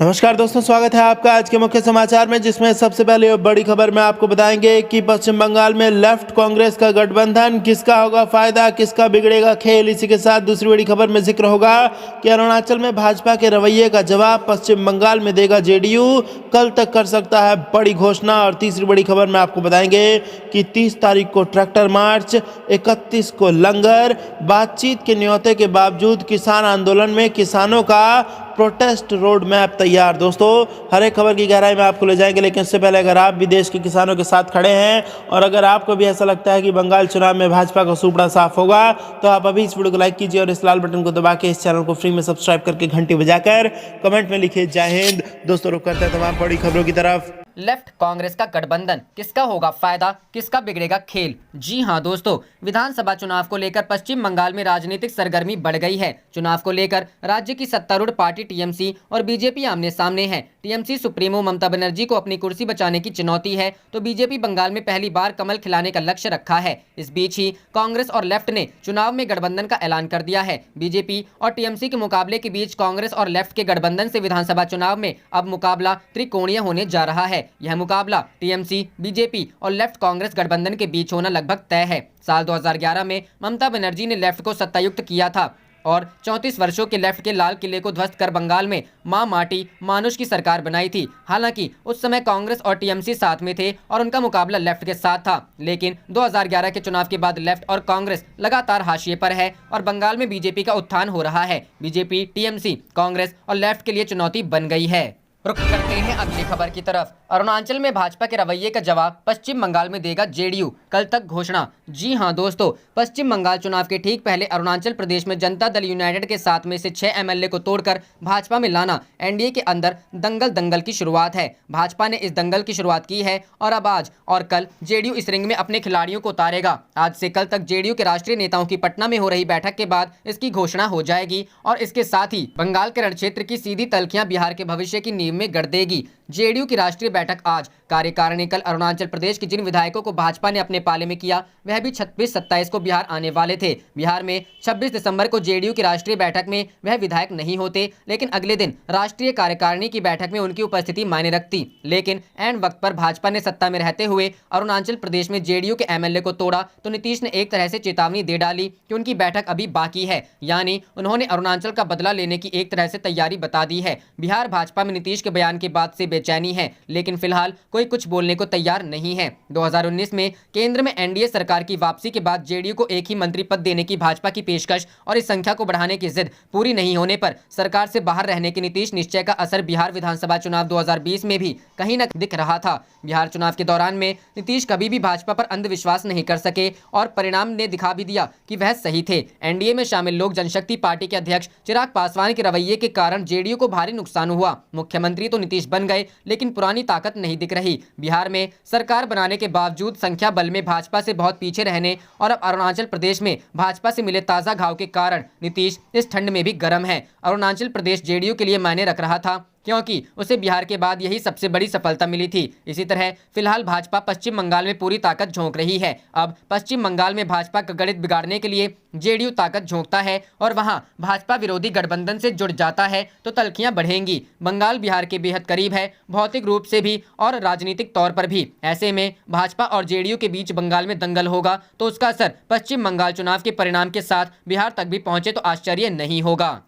नमस्कार दोस्तों, स्वागत है आपका आज के मुख्य समाचार में, जिसमें सबसे पहले बड़ी खबर में आपको बताएंगे कि पश्चिम बंगाल में लेफ्ट कांग्रेस का गठबंधन, किसका होगा फायदा, किसका बिगड़ेगा खेल। इसी के साथ दूसरी बड़ी खबर में जिक्र होगा कि अरुणाचल में भाजपा के रवैये का जवाब पश्चिम बंगाल में देगा जेडीयू, कल तक कर सकता है बड़ी घोषणा। और तीसरी बड़ी खबर में आपको बताएंगे कि 30 तारीख को ट्रैक्टर मार्च, 31 को लंगर, बातचीत के न्योते के बावजूद किसान आंदोलन में किसानों का प्रोटेस्ट रोड मैप तैयार। दोस्तों, हर एक खबर की गहराई में आपको ले जाएंगे, लेकिन उससे पहले अगर आप भी देश के किसानों के साथ खड़े हैं और अगर आपको भी ऐसा लगता है कि बंगाल चुनाव में भाजपा का सुपड़ा साफ होगा, तो आप अभी इस वीडियो को लाइक कीजिए और इस लाल बटन को दबा के इस चैनल को फ्री में सब्सक्राइब करके घंटी बजाकर कमेंट में लिखिए जय हिंद। दोस्तों, रुक करते हैं तमाम बड़ी खबरों की तरफ। लेफ्ट कांग्रेस का गठबंधन, किसका होगा फायदा, किसका बिगड़ेगा खेल। जी हां दोस्तों, विधानसभा चुनाव को लेकर पश्चिम बंगाल में राजनीतिक सरगर्मी बढ़ गई है। चुनाव को लेकर राज्य की सत्तारूढ़ पार्टी टीएमसी और बीजेपी आमने सामने है। टीएमसी सुप्रीमो ममता बनर्जी को अपनी कुर्सी बचाने की चुनौती है, तो बीजेपी बंगाल में पहली बार कमल खिलाने का लक्ष्य रखा है। इस बीच ही कांग्रेस और लेफ्ट ने चुनाव में गठबंधन का ऐलान कर दिया है। बीजेपी और टीएमसी के मुकाबले के बीच कांग्रेस और लेफ्ट के गठबंधन से विधानसभा चुनाव में अब मुकाबला त्रिकोणीय होने जा रहा है। यह मुकाबला टीएमसी, बीजेपी और लेफ्ट कांग्रेस गठबंधन के बीच होना लगभग तय है। साल 2011 में ममता बनर्जी ने लेफ्ट को सत्तायुक्त किया था और 34 वर्षों के लेफ्ट के लाल किले को ध्वस्त कर बंगाल में मां माटी मानुष की सरकार बनाई थी। हालांकि उस समय कांग्रेस और टीएमसी साथ में थे और उनका मुकाबला लेफ्ट के साथ था, लेकिन 2011 के चुनाव के बाद लेफ्ट और कांग्रेस लगातार हाशिए पर है और बंगाल में बीजेपी का उत्थान हो रहा है। बीजेपी, टीएमसी, कांग्रेस और लेफ्ट के लिए चुनौती बन गई है। रुक करते हैं अगली खबर की तरफ। अरुणाचल में भाजपा के रवैये का जवाब पश्चिम बंगाल में देगा जेडीयू, कल तक घोषणा। जी हां दोस्तों, पश्चिम बंगाल चुनाव के ठीक पहले अरुणाचल प्रदेश में जनता दल यूनाइटेड के 7 में से 6 एमएलए को तोड़कर भाजपा में लाना एनडीए के अंदर दंगल की शुरुआत है। भाजपा ने इस दंगल की शुरुआत की है और अब आज और कल जेडीयू इस रिंग में अपने खिलाड़ियों को उतारेगा। आज से कल तक जेडीयू के राष्ट्रीय नेताओं की पटना में हो रही बैठक के बाद इसकी घोषणा हो जाएगी और इसके साथ ही बंगाल के रणक्षेत्र की सीधी तलखियां बिहार के भविष्य की नींव में गड़ देगी। जेडीयू की राष्ट्रीय बैठक आज। कार्यकारिणी कल। अरुणाचल प्रदेश के जिन विधायकों को भाजपा ने अपने पाले में किया, वह भी 26-27 को बिहार आने वाले थे। बिहार में 26 दिसंबर को जेडीयू की राष्ट्रीय बैठक में वह विधायक नहीं होते, लेकिन अगले दिन राष्ट्रीय कार्यकारिणी की बैठक में उनकी उपस्थिति मायने रखती। लेकिन ऐन वक्त पर भाजपा ने सत्ता में रहते हुए अरुणाचल प्रदेश में जेडीयू के एमएलए को तोड़ा, तो नीतीश ने एक तरह से चेतावनी दे डाली कि उनकी बैठक अभी बाकी है, यानी उन्होंने अरुणाचल का बदला लेने की एक तरह से तैयारी बता दी है। बिहार भाजपा में नीतीश के बयान के बाद से बेचैनी है, लेकिन फिलहाल कोई कुछ बोलने को तैयार नहीं है। 2019 में केंद्र में एनडीए सरकार की वापसी के बाद जेडीयू को एक ही मंत्री पद देने की भाजपा की पेशकश और इस संख्या को बढ़ाने की जिद पूरी नहीं होने पर सरकार से बाहर रहने के नीतीश निश्चय का असर बिहार विधानसभा चुनाव 2020 में भी कहीं न दिख रहा था। बिहार चुनाव के दौरान में नीतीश कभी भी भाजपा पर अंधविश्वास नहीं कर सके और परिणाम ने दिखा भी दिया कि वह सही थे। एनडीए में शामिल लोक जनशक्ति पार्टी के अध्यक्ष चिराग पासवान के रवैये के कारण जेडीयू को भारी नुकसान हुआ। मुख्यमंत्री तो नीतीश बन गए, लेकिन पुरानी ताकत नहीं दिख रही। बिहार में सरकार बनाने के बावजूद संख्या बल में भाजपा से बहुत पीछे रहने और अब अरुणाचल प्रदेश में भाजपा से मिले ताजा घाव के कारण नीतीश इस ठंड में भी गर्म है। अरुणाचल प्रदेश जेडीयू के लिए मायने रख रहा था, क्योंकि उसे बिहार के बाद यही सबसे बड़ी सफलता मिली थी। इसी तरह फिलहाल भाजपा पश्चिम बंगाल में पूरी ताकत झोंक रही है। अब पश्चिम बंगाल में भाजपा का गणित बिगाड़ने के लिए जेडीयू ताकत झोंकता है और वहां भाजपा विरोधी गठबंधन से जुड़ जाता है, तो तलखियां बढ़ेंगी। बंगाल बिहार के बेहद करीब है, भौतिक रूप से भी और राजनीतिक तौर पर भी। ऐसे में भाजपा और जेडीयू के बीच बंगाल में दंगल होगा, तो उसका असर पश्चिम बंगाल चुनाव के परिणाम के साथ बिहार तक भी पहुंचे तो आश्चर्य नहीं होगा।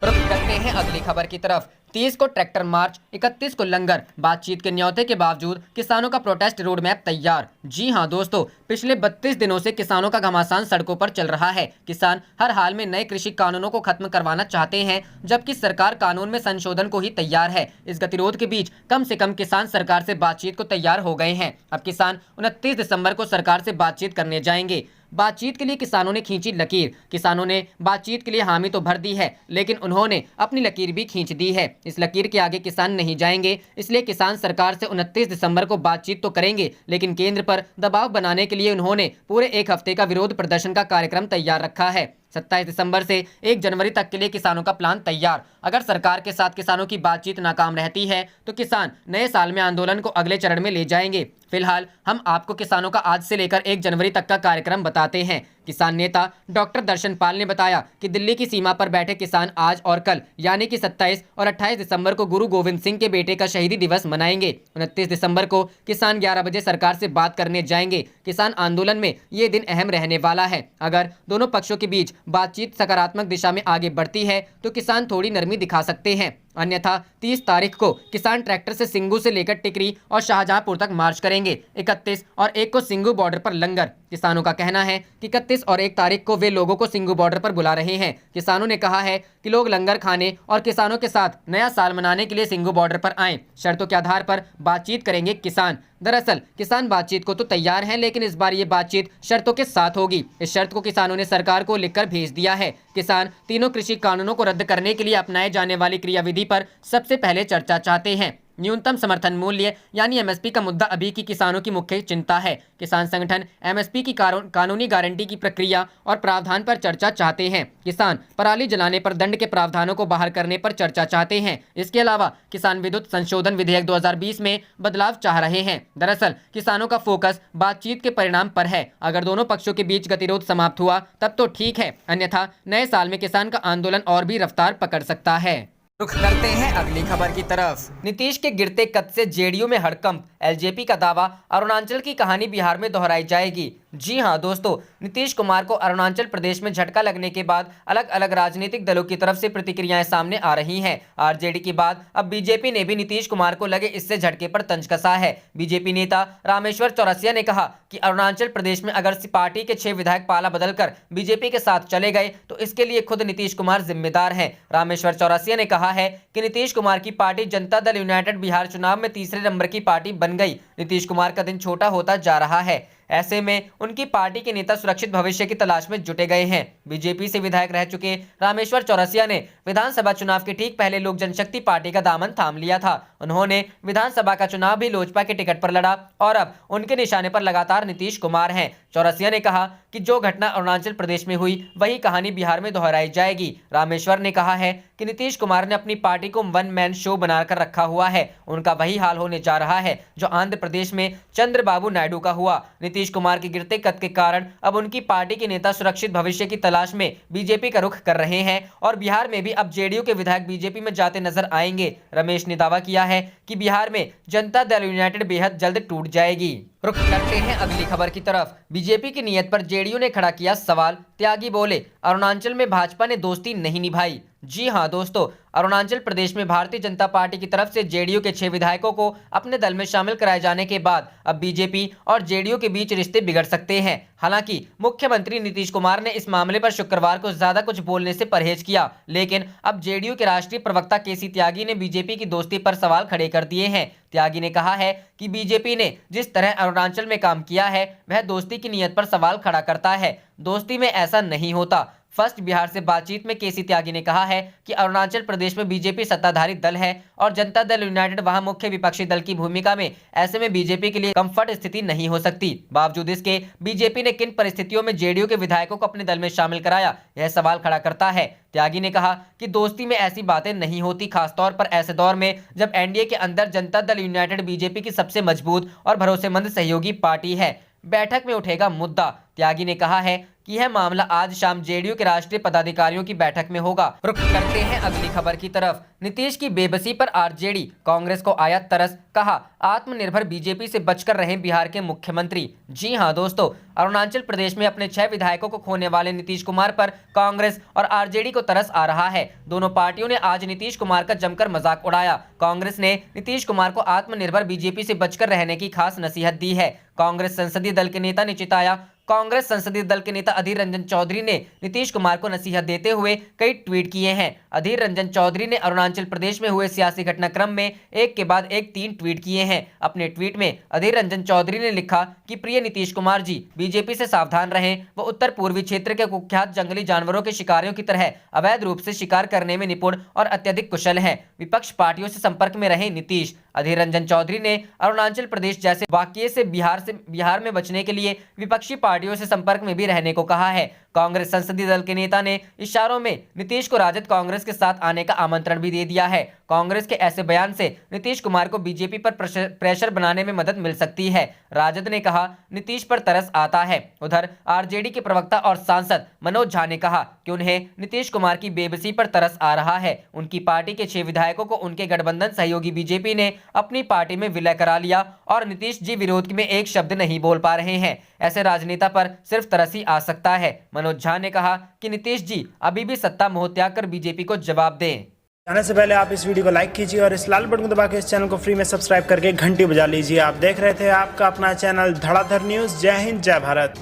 रुक करते हैं अगली खबर की तरफ। 30 को ट्रैक्टर मार्च, 31 को लंगर, बातचीत के न्योते के बावजूद किसानों का प्रोटेस्ट रोड मैप तैयार। जी हां दोस्तों, पिछले 32 दिनों से किसानों का घमासान सड़कों पर चल रहा है। किसान हर हाल में नए कृषि कानूनों को खत्म करवाना चाहते हैं, जबकि सरकार कानून में संशोधन को ही तैयार है। इस गतिरोध के बीच कम से कम किसान सरकार से बातचीत को तैयार हो गए हैं। अब किसान 29 दिसंबर को सरकार से बातचीत करने जाएंगे। बातचीत के लिए किसानों ने खींची लकीर। किसानों ने बातचीत के लिए हामी तो भर दी है, लेकिन उन्होंने अपनी लकीर भी खींच दी है। इस लकीर के आगे किसान नहीं जाएंगे, इसलिए किसान सरकार से 29 दिसंबर को बातचीत तो करेंगे, लेकिन केंद्र पर दबाव बनाने के लिए उन्होंने पूरे एक हफ्ते का विरोध प्रदर्शन का कार्यक्रम तैयार रखा है। 27 दिसंबर से 1 जनवरी तक के लिए किसानों का प्लान तैयार। अगर सरकार के साथ किसानों की बातचीत नाकाम रहती है, तो किसान नए साल में आंदोलन को अगले चरण में ले जाएंगे। फिलहाल हम आपको किसानों का आज से लेकर 1 जनवरी तक का कार्यक्रम बताते हैं। किसान नेता डॉक्टर दर्शन पाल ने बताया कि दिल्ली की सीमा पर बैठे किसान आज और कल यानी कि 27 और 28 दिसंबर को गुरु गोविंद सिंह के बेटे का शहीदी दिवस मनाएंगे। 29 दिसंबर को किसान 11 बजे सरकार से बात करने जाएंगे। किसान आंदोलन में ये दिन अहम रहने वाला है। अगर दोनों पक्षों के बीच बातचीत सकारात्मक दिशा में आगे बढ़ती है तो किसान थोड़ी नरमी दिखा सकते हैं, अन्यथा 30 तारीख को किसान ट्रैक्टर से सिंगू से लेकर टिकरी और शाहजहांपुर तक मार्च करेंगे। 31 और 1 को सिंगू बॉर्डर पर लंगर। किसानों का कहना है कि 31 और 1 तारीख को वे लोगों को सिंगू बॉर्डर पर बुला रहे हैं। किसानों ने कहा है कि लोग लंगर खाने और किसानों के साथ नया साल मनाने के लिए सिंगू बॉर्डर पर आएं। शर्तों के आधार पर बातचीत करेंगे किसान। दरअसल किसान बातचीत को तो तैयार हैं, लेकिन इस बार ये बातचीत शर्तों के साथ होगी। इस शर्त को किसानों ने सरकार को लिखकर भेज दिया है। किसान तीनों कृषि कानूनों को रद्द करने के लिए अपनाए जाने वाली क्रियाविधि पर सबसे पहले चर्चा चाहते हैं। न्यूनतम समर्थन मूल्य यानी एमएसपी का मुद्दा अभी की किसानों की मुख्य चिंता है। किसान संगठन एमएसपी की कानूनी गारंटी की प्रक्रिया और प्रावधान पर चर्चा चाहते हैं। किसान पराली जलाने पर दंड के प्रावधानों को बाहर करने पर चर्चा चाहते हैं। इसके अलावा किसान विद्युत संशोधन विधेयक 2020 में बदलाव चाह रहे हैं। दरअसल किसानों का फोकस बातचीत के परिणाम पर है। अगर दोनों पक्षों के बीच गतिरोध समाप्त हुआ तब तो ठीक है, अन्यथा नए साल में किसान का आंदोलन और भी रफ्तार पकड़ सकता है। रुख करते हैं अगली खबर की तरफ। नीतीश के गिरते कद से जेडीयू में हड़कंप। एलजेपी का दावा, अरुणाचल की कहानी बिहार में दोहराई जाएगी। जी हां दोस्तों, नीतीश कुमार को अरुणाचल प्रदेश में झटका लगने के बाद अलग अलग राजनीतिक दलों की तरफ से प्रतिक्रियाएं सामने आ रही हैं। आरजेडी के बाद अब बीजेपी ने भी नीतीश कुमार को लगे इससे झटके पर तंज कसा है। बीजेपी नेता रामेश्वर चौरसिया ने कहा कि अरुणाचल प्रदेश में अगर पार्टी के 6 विधायक पाला बदलकर बीजेपी के साथ चले गए तो इसके लिए खुद नीतीश कुमार जिम्मेदार हैं। रामेश्वर चौरसिया ने कहा है कि नीतीश कुमार की पार्टी जनता दल यूनाइटेड बिहार चुनाव में तीसरे नंबर की पार्टी बन गई। नीतीश कुमार का दिन छोटा होता जा रहा है। ऐसे में उनकी पार्टी के नेता सुरक्षित भविष्य की तलाश में जुटे गए हैं। बीजेपी से विधायक रह चुके रामेश्वर चौरसिया ने विधानसभा चुनाव के ठीक पहले लोक जनशक्ति पार्टी का दामन थाम लिया था। उन्होंने विधानसभा का चुनाव भी लोजपा के टिकट पर लड़ा और अब उनके निशाने पर लगातार नीतीश कुमार हैं। चौरसिया ने कहा कि जो घटना अरुणाचल प्रदेश में हुई वही कहानी बिहार में दोहराई जाएगी। रामेश्वर ने कहा है कि नीतीश कुमार ने अपनी पार्टी को वन मैन शो बनाकर रखा हुआ है। उनका वही हाल होने जा रहा है जो आंध्र प्रदेश में चंद्रबाबू नायडू का हुआ। नीतीश कुमार के गिरते कद के कारण अब उनकी पार्टी के नेता सुरक्षित भविष्य की तलाश में बीजेपी का रुख कर रहे हैं और बिहार में भी अब जेडीयू के विधायक बीजेपी में जाते नजर आएंगे। रमेश ने दावा किया है कि बिहार में जनता दल यूनाइटेड बेहद जल्द टूट जाएगी। रुख करते हैं अगली खबर की तरफ। बीजेपी की नीयत पर जेडीयू ने खड़ा किया सवाल। त्यागी बोले, अरुणाचल में भाजपा ने दोस्ती नहीं निभाई। जी हां दोस्तों, अरुणाचल प्रदेश में भारतीय जनता पार्टी की तरफ से जेडीयू के 6 विधायकों को अपने दल में शामिल कराए जाने के बाद अब बीजेपी और जेडीयू के बीच रिश्ते बिगड़ सकते हैं। हालांकि मुख्यमंत्री नीतीश कुमार ने इस मामले पर शुक्रवार को ज्यादा कुछ बोलने से परहेज किया, लेकिन अब जेडीयू के राष्ट्रीय प्रवक्ता केसी त्यागी ने बीजेपी की दोस्ती पर सवाल खड़े कर दिए हैं। त्यागी ने कहा है कि बीजेपी ने जिस तरह अरुणाचल में काम किया है वह दोस्ती की नीयत पर सवाल खड़ा करता है। दोस्ती में ऐसा नहीं होता। फर्स्ट बिहार से बातचीत में केसी त्यागी ने कहा है कि अरुणाचल प्रदेश में बीजेपी सत्ताधारी दल है और जनता दल यूनाइटेड वहां मुख्य विपक्षी दल की भूमिका में। ऐसे में बीजेपी के लिए कंफर्ट स्थिति नहीं हो सकती। बावजूद इसके बीजेपी ने किन परिस्थितियों में जेडीयू के विधायकों को अपने दल में शामिल कराया, यह सवाल खड़ा करता है। त्यागी ने कहा कि दोस्ती में ऐसी बातें नहीं होती, खासतौर पर ऐसे दौर में जब एनडीए के अंदर जनता दल यूनाइटेड बीजेपी की सबसे मजबूत और भरोसेमंद सहयोगी पार्टी है। बैठक में उठेगा मुद्दा। त्यागी ने कहा है कि यह मामला आज शाम जेडीयू के राष्ट्रीय पदाधिकारियों की बैठक में होगा। रुख करते हैं अगली खबर की तरफ। नीतीश की बेबसी पर आरजेडी, कांग्रेस को आया तरस। कहा, आत्मनिर्भर बीजेपी से बचकर रहे बिहार के मुख्यमंत्री। जी हां दोस्तों, अरुणाचल प्रदेश में अपने 6 विधायकों को खोने वाले नीतीश कुमार पर कांग्रेस और आरजेडी को तरस आ रहा है। दोनों पार्टियों ने आज नीतीश कुमार का जमकर मजाक उड़ाया। कांग्रेस ने नीतीश कुमार को आत्मनिर्भर बीजेपी से बचकर रहने की खास नसीहत दी है। कांग्रेस संसदीय दल के नेता ने चिताया। कांग्रेस संसदीय दल के नेता अधीर रंजन चौधरी ने नीतीश कुमार को नसीहत देते हुए कई ट्वीट किए हैं। अधीर रंजन चौधरी ने अरुणाचल प्रदेश में हुए सियासी घटनाक्रम में एक के बाद एक 3 ट्वीट किए हैं। अपने ट्वीट में अधीर रंजन चौधरी ने लिखा कि प्रिय नीतीश कुमार जी, बीजेपी से सावधान रहें। वो उत्तर पूर्वी क्षेत्र के कुख्यात जंगली जानवरों के शिकारियों की तरह अवैध रूप से शिकार करने में निपुण और अत्यधिक कुशल हैं। विपक्ष पार्टियों से संपर्क में रहे नीतीश। अधीर रंजन चौधरी ने अरुणाचल प्रदेश जैसे वाकये से बिहार में बचने के लिए विपक्षी पार्टियों से संपर्क में भी रहने को कहा है। कांग्रेस संसदीय दल के नेता ने इशारों में नीतीश को राजद कांग्रेस के साथ आने का आमंत्रण भी दे दिया है। कांग्रेस के ऐसे बयान से नीतीश कुमार को बीजेपी पर प्रेशर बनाने में मदद मिल सकती है। राजद ने कहा नीतीश पर तरस आता है। उधर आरजेडी के प्रवक्ता और सांसद मनोज झा ने कहा कि उन्हें नीतीश कुमार की बेबसी पर तरस आ रहा है। उनकी पार्टी के 6 विधायकों को उनके गठबंधन सहयोगी बीजेपी ने अपनी पार्टी में विलय करा लिया और नीतीश जी विरोध में एक शब्द नहीं बोल पा रहे हैं। ऐसे राजनेता पर सिर्फ तरस ही आ सकता है। मनोज झा ने कहा कि नीतीश जी अभी भी सत्ता मोह त्याग कर बीजेपी को जवाब दें। जाने से पहले आप इस वीडियो को लाइक कीजिए और इस लाल बटन को दबा के इस चैनल को फ्री में सब्सक्राइब करके घंटी बजा लीजिए। आप देख रहे थे आपका अपना चैनल धड़ाधड़ न्यूज। जय हिंद, जय भारत।